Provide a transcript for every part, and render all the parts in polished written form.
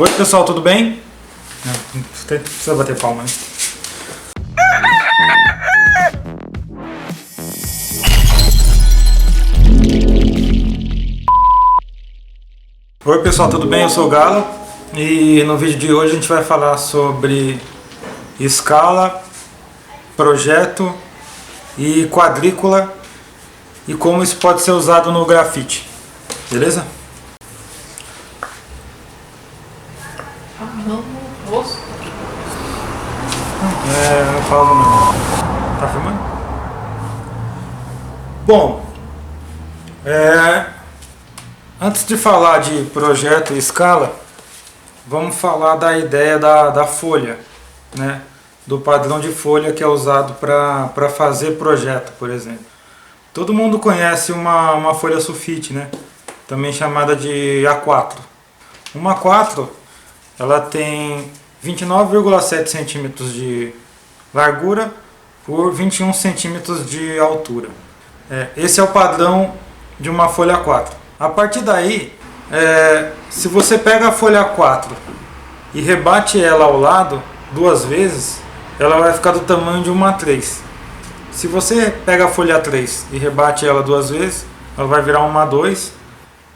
Oi pessoal, tudo bem? Não precisa bater palma, né? Oi pessoal, tudo bem? Eu sou o Galo e no vídeo de hoje a gente vai falar sobre escala, projeto e quadrícula e como isso pode ser usado no grafite, beleza? Não falo não. Tá filmando? Bom, antes de falar de projeto e escala, vamos falar da ideia da folha, né? Do padrão de folha que é usado para fazer projeto, por exemplo. Todo mundo conhece uma folha sulfite, né? Também chamada de A4. Uma A4, ela tem 29,7 centímetros de largura por 21 centímetros de altura. Esse é o padrão de uma folha A4. A partir daí, se você pega a folha A4 e rebate ela ao lado duas vezes, ela vai ficar do tamanho de uma A3. Se você pega a folha A3 e rebate ela duas vezes, ela vai virar uma A2.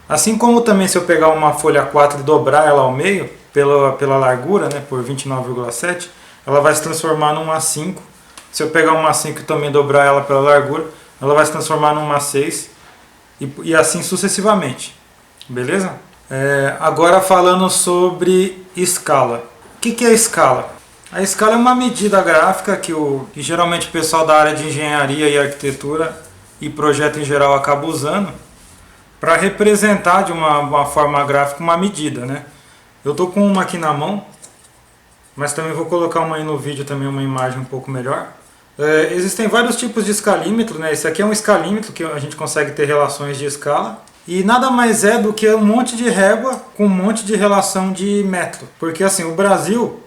Assim como também se eu pegar uma folha A4 e dobrar ela ao meio, pela largura, né, por 29,7, ela vai se transformar numa A5. Se eu pegar uma A5 e também dobrar ela pela largura, ela vai se transformar numa A6 e assim sucessivamente. Beleza? Agora falando sobre escala. O que é escala? A escala é uma medida gráfica que geralmente o pessoal da área de engenharia e arquitetura e projeto em geral acaba usando para representar de uma forma gráfica uma medida, né? Eu estou com uma aqui na mão, mas também vou colocar uma aí no vídeo, também uma imagem um pouco melhor. Existem vários tipos de escalímetro, né? Esse aqui é um escalímetro que a gente consegue ter relações de escala. E nada mais é do que um monte de régua com um monte de relação de metro. Porque assim, o Brasil,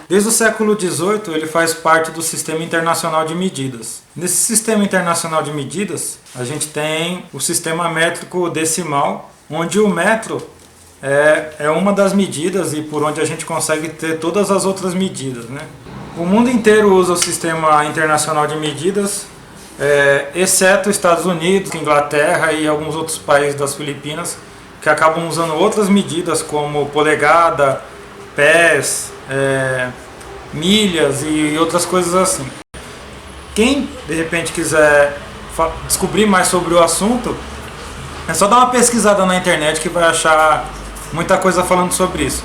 desde o século XVIII, ele faz parte do Sistema Internacional de Medidas. Nesse Sistema Internacional de Medidas, a gente tem o Sistema Métrico Decimal, onde o metro é uma das medidas e por onde a gente consegue ter todas as outras medidas, né? O mundo inteiro usa o Sistema Internacional de Medidas, exceto Estados Unidos, Inglaterra e alguns outros países das Filipinas, que acabam usando outras medidas como polegada, pés, milhas e outras coisas assim. Quem de repente quiser descobrir mais sobre o assunto, é só dar uma pesquisada na internet que vai achar muita coisa falando sobre isso.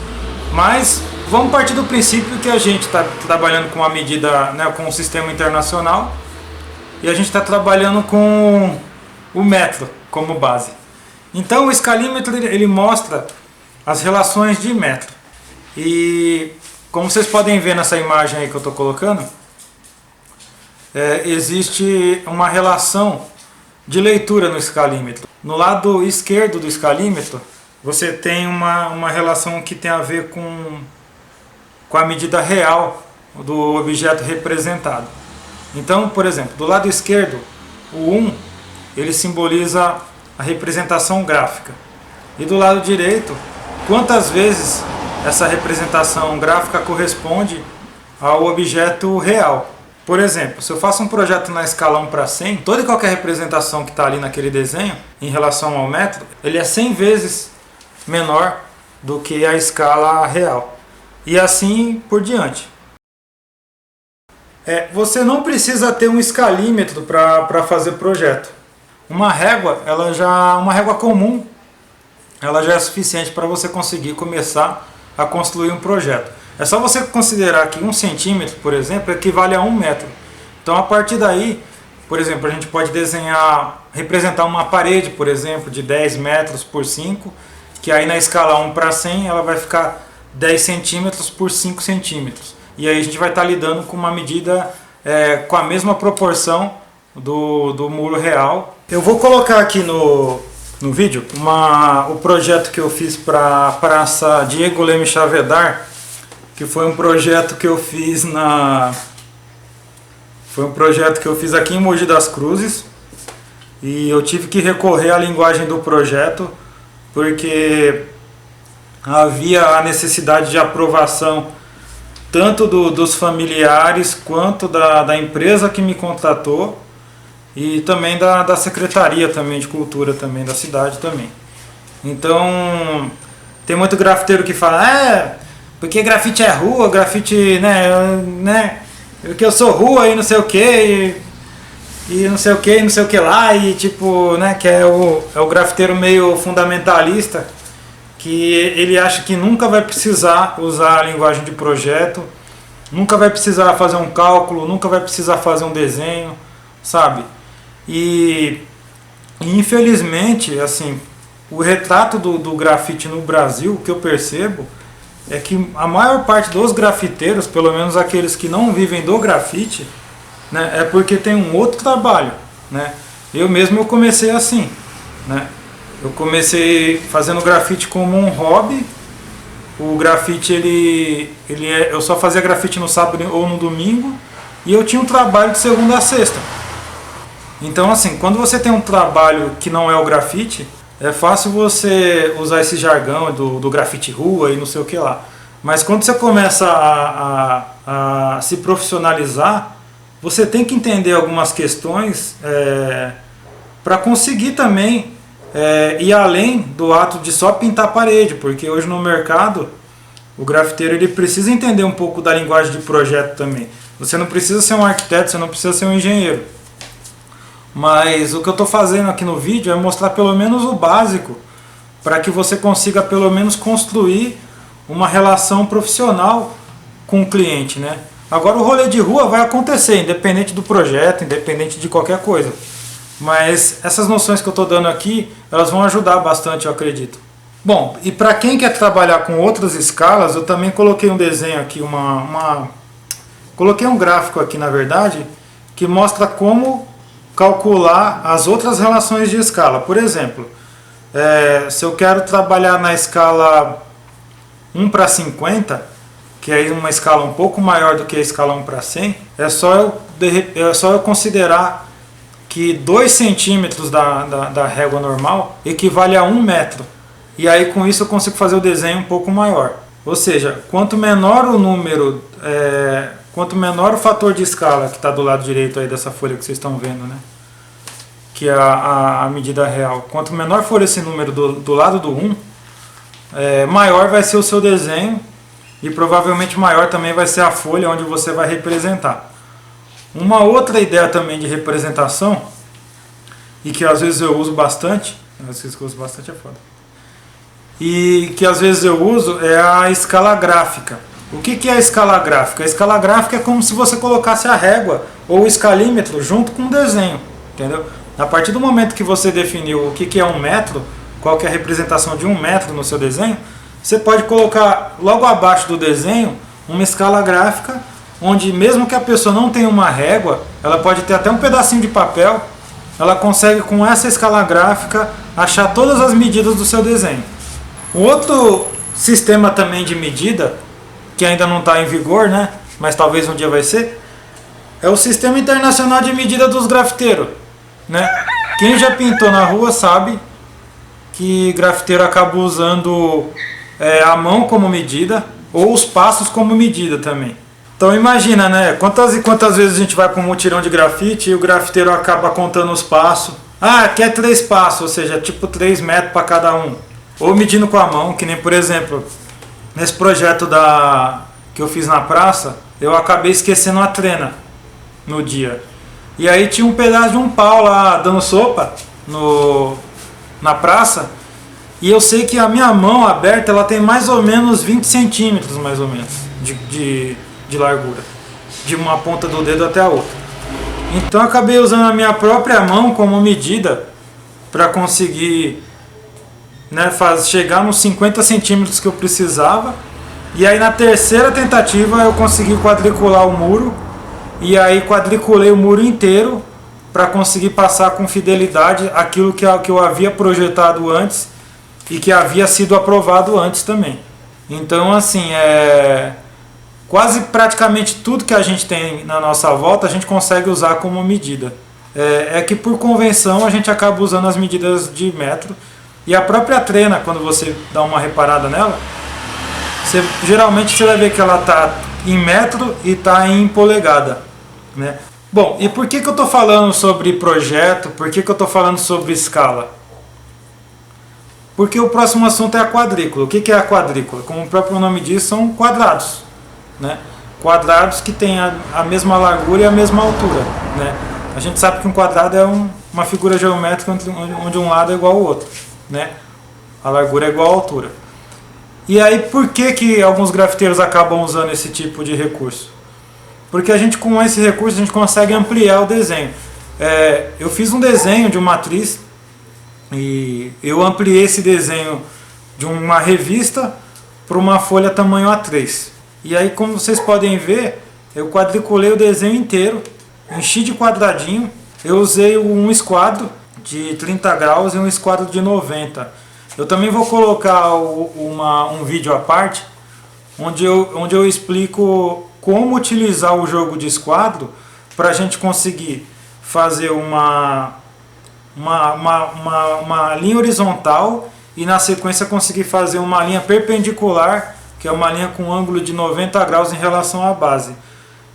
Mas vamos partir do princípio que a gente está trabalhando com uma medida, né, com um sistema internacional, e a gente está trabalhando com o metro como base. Então o escalímetro ele mostra as relações de metro. E como vocês podem ver nessa imagem aí que eu estou colocando, existe uma relação de leitura no escalímetro. No lado esquerdo do escalímetro, você tem uma relação que tem a ver com a medida real do objeto representado. Então, por exemplo, do lado esquerdo, o 1 ele simboliza a representação gráfica. E do lado direito, quantas vezes essa representação gráfica corresponde ao objeto real. Por exemplo, se eu faço um projeto na escala 1:100, toda e qualquer representação que está ali naquele desenho, em relação ao metro, ele é 100 vezes menor do que a escala real. E assim por diante. Você não precisa ter um escalímetro para fazer projeto. Uma régua comum, ela já é suficiente para você conseguir começar a construir um projeto. É só você considerar que 1 centímetro, por exemplo, equivale a 1 metro. Então a partir daí, por exemplo, a gente pode representar uma parede, por exemplo, de 10 metros por 5, que aí na escala 1:100 ela vai ficar 10 centímetros por 5 centímetros. E aí a gente vai estar lidando com uma medida com a mesma proporção do muro real. Eu vou colocar aqui no vídeo o projeto que eu fiz para a Praça Diego Leme Chavedar, que foi um projeto que eu fiz aqui em Mogi das Cruzes, e eu tive que recorrer à linguagem do projeto porque havia a necessidade de aprovação tanto dos familiares quanto da empresa que me contratou e também da secretaria também de cultura também da cidade também. Então tem muito grafiteiro que fala, porque grafite é rua, grafite, né, porque eu sou rua e não sei o que, e não sei o que, não sei o que lá, e tipo, né, que é o grafiteiro meio fundamentalista, que ele acha que nunca vai precisar usar a linguagem de projeto, nunca vai precisar fazer um cálculo, nunca vai precisar fazer um desenho, sabe? E infelizmente, assim, o retrato do grafite no Brasil, o que eu percebo, é que a maior parte dos grafiteiros, pelo menos aqueles que não vivem do grafite, né, é porque tem um outro trabalho, né? Eu comecei assim, né? Eu comecei fazendo grafite como um hobby. O grafite eu só fazia grafite no sábado ou no domingo e eu tinha um trabalho de segunda a sexta. Então assim, quando você tem um trabalho que não é o grafite, é fácil você usar esse jargão do grafite rua e não sei o que lá. Mas quando você começa a se profissionalizar, você tem que entender algumas questões para conseguir também ir além do ato de só pintar a parede, porque hoje no mercado o grafiteiro ele precisa entender um pouco da linguagem de projeto também. Você não precisa ser um arquiteto, você não precisa ser um engenheiro. Mas o que eu estou fazendo aqui no vídeo é mostrar pelo menos o básico para que você consiga pelo menos construir uma relação profissional com o cliente, né? Agora o rolê de rua vai acontecer, independente do projeto, independente de qualquer coisa. Mas essas noções que eu estou dando aqui, elas vão ajudar bastante, eu acredito. Bom, e para quem quer trabalhar com outras escalas, eu também coloquei um desenho aqui, coloquei um gráfico aqui, na verdade, que mostra como calcular as outras relações de escala. Por exemplo, se eu quero trabalhar na escala 1:50, que é uma escala um pouco maior do que a escala 1:100, é só eu considerar que 2 centímetros da régua normal equivale a 1 metro. E aí com isso eu consigo fazer o desenho um pouco maior. Ou seja, quanto menor o número, quanto menor o fator de escala que está do lado direito aí dessa folha que vocês estão vendo, né? Que é a medida real. Quanto menor for esse número do lado do 1, maior vai ser o seu desenho e provavelmente maior também vai ser a folha onde você vai representar. Uma outra ideia também de representação, e que às vezes eu uso bastante, e que às vezes eu uso é a escala gráfica. O que é a escala gráfica? A escala gráfica é como se você colocasse a régua ou o escalímetro junto com o desenho, entendeu? A partir do momento que você definiu o que é 1 metro, qual que é a representação de 1 metro no seu desenho, você pode colocar logo abaixo do desenho uma escala gráfica, onde mesmo que a pessoa não tenha uma régua, ela pode ter até um pedacinho de papel, ela consegue com essa escala gráfica achar todas as medidas do seu desenho. Um outro sistema também de medida, que ainda não está em vigor, né, mas talvez um dia vai ser, é o Sistema Internacional de Medida dos Grafiteiros, né? Quem já pintou na rua sabe que grafiteiro acaba usando a mão como medida ou os passos como medida também. Então imagina, né? Quantas e quantas vezes a gente vai para um mutirão de grafite e o grafiteiro acaba contando os passos. Ah, quer 3 passos, ou seja, tipo 3 metros para cada um. Ou medindo com a mão, que nem por exemplo, nesse projeto que eu fiz na praça, eu acabei esquecendo a trena no dia. E aí tinha um pedaço de um pau lá dando sopa na praça. E eu sei que a minha mão aberta ela tem mais ou menos 20 centímetros mais ou menos de largura, de uma ponta do dedo até a outra. Então eu acabei usando a minha própria mão como medida para conseguir, né, chegar nos 50 centímetros que eu precisava. E aí na terceira tentativa eu consegui quadricular o muro. E aí quadriculei o muro inteiro para conseguir passar com fidelidade aquilo que eu havia projetado antes e que havia sido aprovado antes também. Então assim, quase praticamente tudo que a gente tem na nossa volta a gente consegue usar como medida. É que por convenção a gente acaba usando as medidas de metro E a própria trena, quando você dá uma reparada nela, geralmente você vai ver que ela está em metro e está em polegada, né? Bom, e por que eu estou falando sobre projeto? Por que eu estou falando sobre escala? Porque o próximo assunto é a quadrícula. O que é a quadrícula? Como o próprio nome diz, são quadrados, né? Quadrados que têm a mesma largura e a mesma altura, né? A gente sabe que um quadrado é uma figura geométrica onde um lado é igual ao outro, né? A largura é igual à altura. E aí, por que alguns grafiteiros acabam usando esse tipo de recurso? Porque a gente, com esse recurso, a gente consegue ampliar o desenho. Eu fiz um desenho de uma matriz e eu ampliei esse desenho de uma revista para uma folha tamanho A3. E aí, como vocês podem ver, eu quadriculei o desenho inteiro, enchi de quadradinho. Eu usei um esquadro de 30 graus e um esquadro de 90. Eu também vou colocar um vídeo à parte, onde eu explico como utilizar o jogo de esquadro para a gente conseguir fazer uma linha horizontal e na sequência conseguir fazer uma linha perpendicular, que é uma linha com ângulo de 90 graus em relação à base.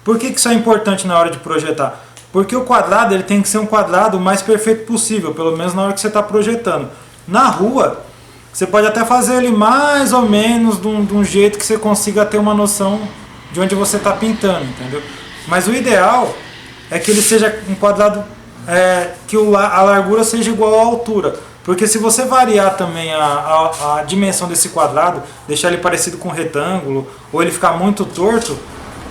Por que isso é importante na hora de projetar? Porque o quadrado ele tem que ser um quadrado o mais perfeito possível, pelo menos na hora que você está projetando. Na rua, você pode até fazer ele mais ou menos de um jeito que você consiga ter uma noção de onde você está pintando, entendeu? Mas o ideal é que ele seja um quadrado, que a largura seja igual à altura. Porque se você variar também a dimensão desse quadrado, deixar ele parecido com um retângulo, ou ele ficar muito torto,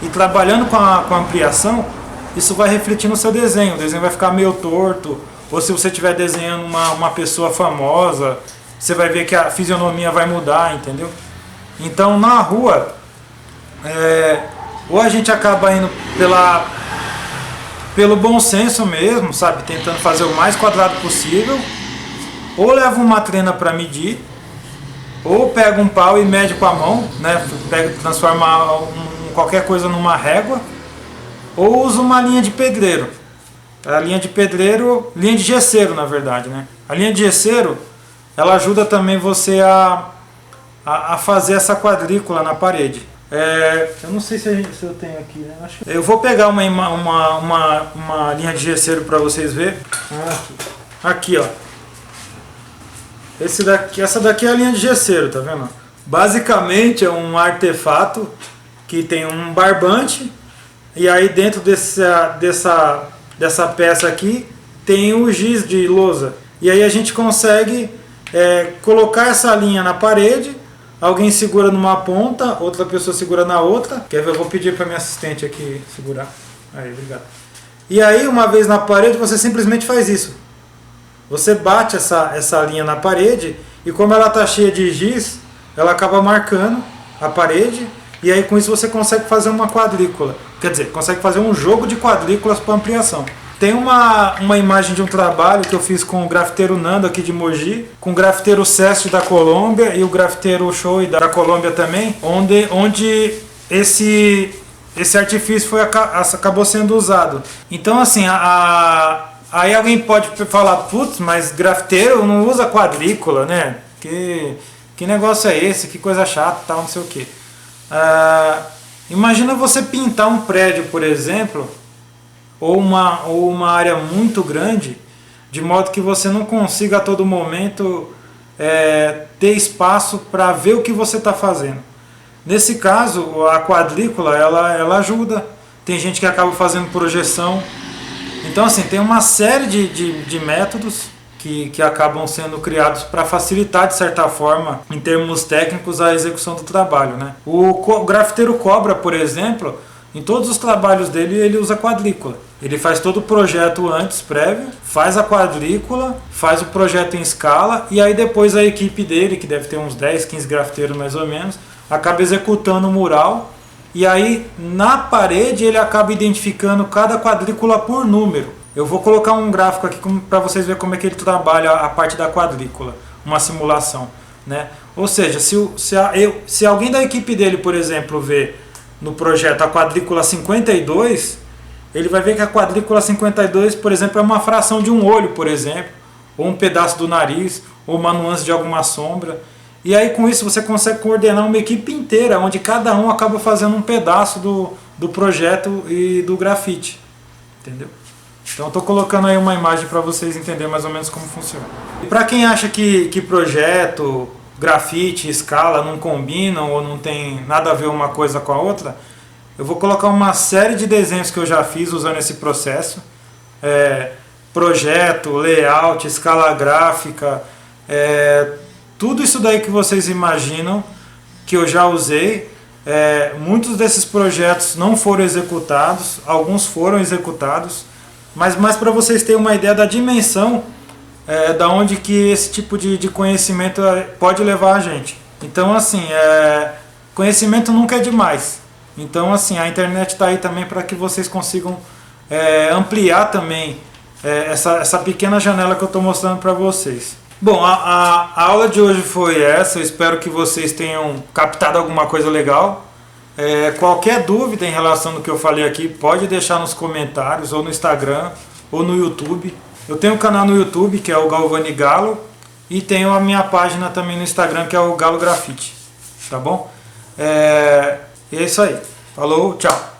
e trabalhando com a ampliação, isso vai refletir no seu desenho. O desenho vai ficar meio torto, ou se você estiver desenhando uma pessoa famosa, você vai ver que a fisionomia vai mudar, entendeu? Então na rua, ou a gente acaba indo pelo bom senso mesmo, sabe? Tentando fazer o mais quadrado possível, ou leva uma trena para medir, ou pega um pau e mede com a mão, né? Transforma qualquer coisa numa régua, ou usa uma linha de pedreiro. A linha de pedreiro, linha de gesseiro na verdade, né? A linha de gesseiro, ela ajuda também você a fazer essa quadrícula na parede. Eu não sei se eu tenho aqui, né? Eu vou pegar uma linha de gesseiro para vocês verem. Aqui, ó. Essa daqui é a linha de gesseiro, tá vendo? Basicamente é um artefato que tem um barbante, e aí dentro dessa peça aqui tem o giz de lousa. E aí a gente consegue colocar essa linha na parede, alguém segura numa ponta, outra pessoa segura na outra. Quer ver? Eu vou pedir para minha assistente aqui segurar. Aí, obrigado. E aí, uma vez na parede, você simplesmente faz isso. Você bate essa linha na parede, e como ela está cheia de giz, ela acaba marcando a parede, e aí com isso você consegue fazer uma quadrícula. Quer dizer, consegue fazer um jogo de quadrículas para ampliação. Tem uma imagem de um trabalho que eu fiz com o grafiteiro Nando aqui de Mogi, com o grafiteiro Sesti da Colômbia e o grafiteiro Shoei da Colômbia também, onde esse artifício acabou sendo usado. Então assim, aí alguém pode falar, putz, mas grafiteiro não usa quadrícula, né? Que negócio é esse? Que coisa chata, tal, não sei o que. Imagina você pintar um prédio, por exemplo, ou uma área muito grande, de modo que você não consiga a todo momento ter espaço para ver o que você está fazendo. Nesse caso, a quadrícula ela ajuda. Tem gente que acaba fazendo projeção. Então assim, tem uma série de métodos que acabam sendo criados para facilitar, de certa forma, em termos técnicos, a execução do trabalho, né? O grafiteiro Cobra, por exemplo, em todos os trabalhos dele, ele usa quadrícula. Ele faz todo o projeto antes, prévio, faz a quadrícula, faz o projeto em escala, e aí depois a equipe dele, que deve ter uns 10, 15 grafiteiros mais ou menos, acaba executando o mural, e aí na parede ele acaba identificando cada quadrícula por número. Eu vou colocar um gráfico aqui para vocês verem como é que ele trabalha a parte da quadrícula, uma simulação, né? Ou seja, se alguém da equipe dele, por exemplo, vê no projeto a quadrícula 52, ele vai ver que a quadrícula 52, por exemplo, é uma fração de um olho, por exemplo, ou um pedaço do nariz, ou uma nuance de alguma sombra. E aí com isso você consegue coordenar uma equipe inteira, onde cada um acaba fazendo um pedaço do projeto e do grafite. Entendeu? Então estou colocando aí uma imagem para vocês entenderem mais ou menos como funciona. E para quem acha que projeto, grafite, escala não combinam ou não tem nada a ver uma coisa com a outra, eu vou colocar uma série de desenhos que eu já fiz usando esse processo. Projeto, layout, escala gráfica, tudo isso daí que vocês imaginam que eu já usei. Muitos desses projetos não foram executados, alguns foram executados, mas mais para vocês terem uma ideia da dimensão da onde que esse tipo de conhecimento pode levar a gente. Então assim, conhecimento nunca é demais. Então assim, a internet está aí também para que vocês consigam ampliar também essa pequena janela que eu estou mostrando para vocês. Bom, a aula de hoje foi essa, eu espero que vocês tenham captado alguma coisa legal. Qualquer dúvida em relação ao que eu falei aqui, pode deixar nos comentários, ou no Instagram, ou no YouTube. Eu tenho um canal no YouTube, que é o Galvani Galo, e tenho a minha página também no Instagram, que é o Galo Grafite. Tá bom? É isso aí. Falou, tchau!